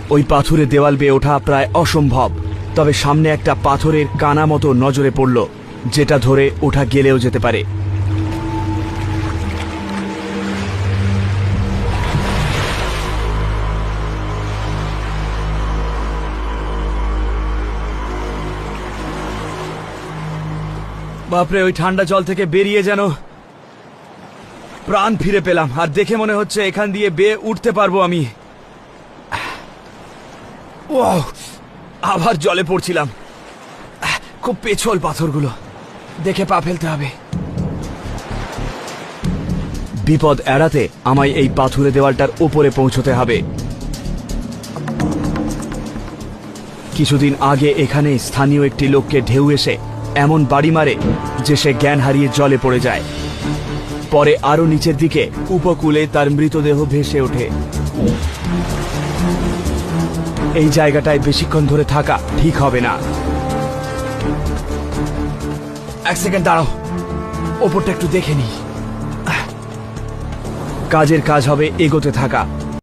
ওই পাথুরে দেওয়াল বেয়ে ওঠা প্রায় অসম্ভব, তবে সামনে একটা পাথরের কানা মতো নজরে পড়ল, যেটা ধরে ওঠা গেলেও যেতে পারে। বাপরে, ওই ঠান্ডা জল থেকে বেরিয়ে যেন প্রাণ ফিরে পেলাম। আর দেখে মনে হচ্ছে এখান দিয়ে বেয়ে উঠতে পারবো আমি। ওয়াও, আবার জলে পড়ছিলাম। খুব পেছল পাথরগুলো, দেখে পা ফেলতে হবে। বিপদ এড়াতে আমায় এই পাথুরে দেওয়ালটার উপরে পৌঁছতে হবে। কিছুদিন আগে এখানে স্থানীয় একটি লোককে ঢেউ এসে এমন বাড়ি মারে যে সে জ্ঞান হারিয়ে জলে পড়ে যায়। পরে আরো নিচের দিকে উপকূলে তার মৃতদেহ ভেসে ওঠে। এই জায়গাটায় বেশিক্ষণ ধরে থাকা ঠিক হবে না। এক সেকেন্ড দাঁড়াও, ওপরটা একটু দেখে নি। কাজের কাজ হবে এগোতে থাকা।